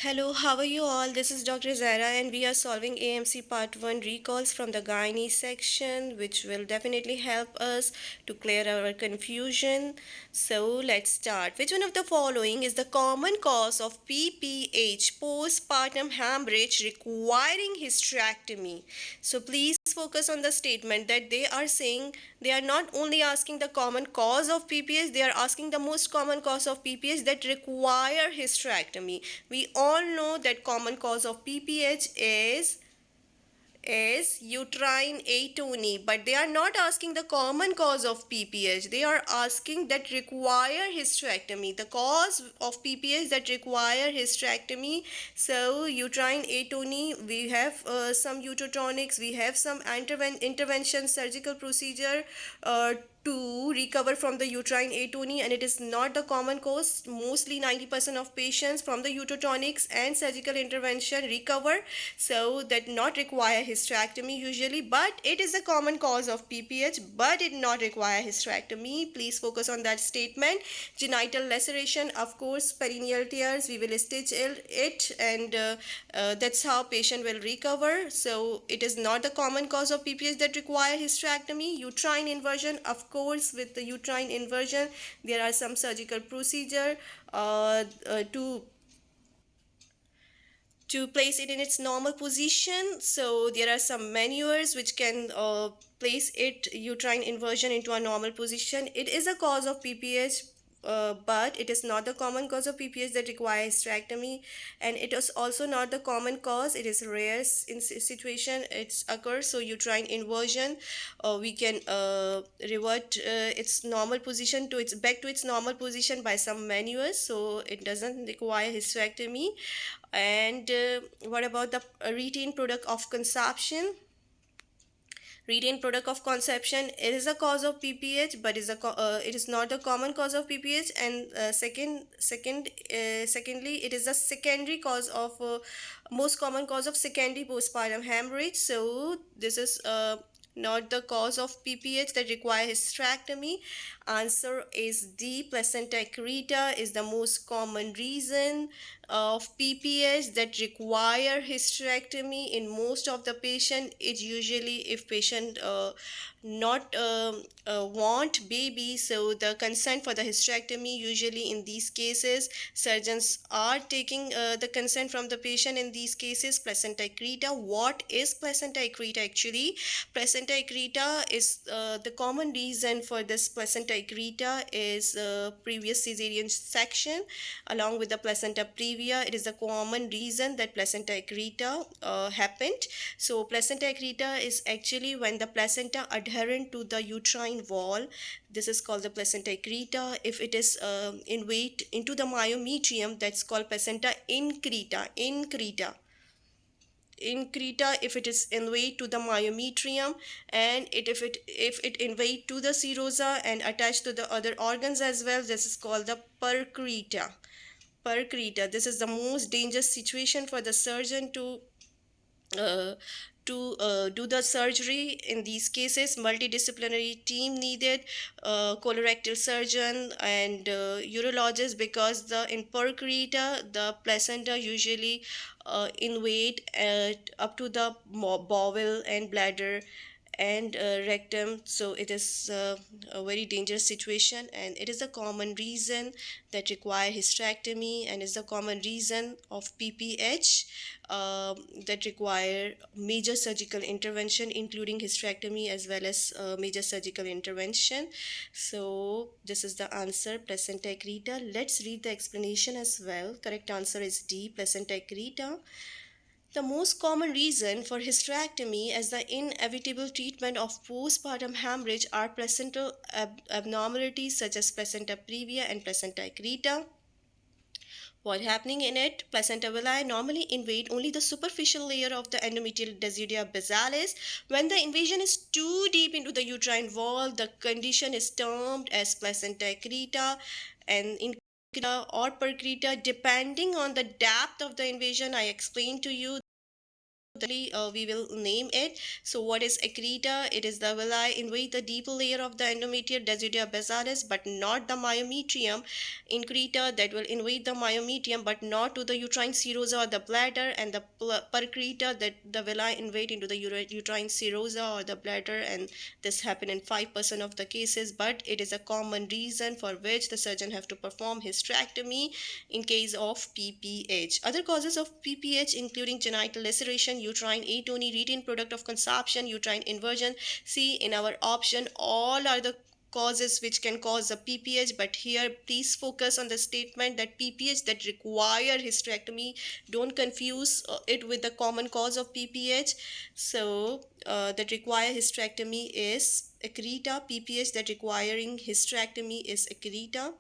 Hello, how are you all? This is Dr. Zaira and we are solving AMC Part 1 recalls from the Gynae section, which will definitely help us to clear our confusion. So let's start. Which one of the following is the common cause of PPH, postpartum hemorrhage requiring hysterectomy? So please focus on the statement that they are saying they are not only asking the common cause of PPH, they are asking the most common cause of PPH that require hysterectomy. We all know that common cause of PPH is uterine atony, but they are not asking the common cause of PPH. They are asking that require hysterectomy, the cause of PPH that require hysterectomy. So uterine atony, we have some uterotonics, we have some intervention surgical procedure to recover from the uterine atony, and it is not the common cause. Mostly 90% of patients from the uterotonics and surgical intervention recover, so that not require hysterectomy usually, but it is a common cause of PPH, but it not require hysterectomy. Please focus on that statement. Genital laceration, of course, perineal tears, we will stitch it, and that's how patient will recover. So it is not the common cause of PPH that require hysterectomy. Uterine inversion, of course, with the uterine inversion there are some surgical procedure to place it in its normal position. So there are some maneuvers which can place it uterine inversion into a normal position. It is a cause of PPH, but it is not the common cause of PPH that requires hysterectomy, and it is also not the common cause. It is rare in situation it occurs. So uterine inversion, we can revert its normal position to its back to its normal position by some maneuvers, so it doesn't require hysterectomy. And what about the retained product of conception? Retained product of conception, it is a cause of PPH, but it is not the common cause of PPH. And secondly, it is a secondary cause of most common cause of secondary postpartum hemorrhage. So this is not the cause of PPH that require hysterectomy. Answer is D. Placenta accreta is the most common reason of PPH that require hysterectomy in most of the patient. It usually, if patient not want baby, so the consent for the hysterectomy, usually in these cases surgeons are taking the consent from the patient. In these cases, placenta accreta. What is placenta accreta actually? Placenta accreta is the common reason for this placenta accreta is previous cesarean section along with the placenta previa. It is a common reason that placenta accreta happened. So placenta accreta is actually when the placenta adherent to the uterine wall. This is called the placenta accreta. If it is in weight into the myometrium, that's called placenta increta if it is in way to the myometrium, and if it in way to the serosa and attached to the other organs as well, this is called the percreta. This is the most dangerous situation for the surgeon uh, to do the surgery. In these cases, multidisciplinary team needed, colorectal surgeon and urologist, because in percreta the placenta usually invade up to the bowel and bladder and rectum. So it is a very dangerous situation, and it is a common reason that require hysterectomy, and is the common reason of PPH that require major surgical intervention, including hysterectomy as well as major surgical intervention. So this is the answer, placenta accreta. Let's read the explanation as well. Correct answer is D, placenta accreta. The most common reason for hysterectomy as the inevitable treatment of postpartum hemorrhage are placental abnormalities such as placenta previa and placenta accreta. What happening in it? Placenta villi normally invade only the superficial layer of the endometrial deciduum basalis. When the invasion is too deep into the uterine wall, the condition is termed as placenta accreta and or percreta, depending on the depth of the invasion. I explained to you we will name it. So what is accreta? It is the villi invade the deeper layer of the endometrial desidia basalis, but not the myometrium. Increta, that will invade the myometrium, but not to the uterine serosa or the bladder. And the percreta, that the villi invade into the uterine serosa or the bladder, and this happen in 5% of the cases, but it is a common reason for which the surgeon have to perform hysterectomy in case of PPH. Other causes of PPH including genital laceration, uterine atony, retained product of consumption, uterine inversion. See, in our option, all are the causes which can cause a PPH, but here please focus on the statement that PPH that require hysterectomy. Don't confuse it with the common cause of PPH. So that require hysterectomy is accreta. PPH that requiring hysterectomy is accreta.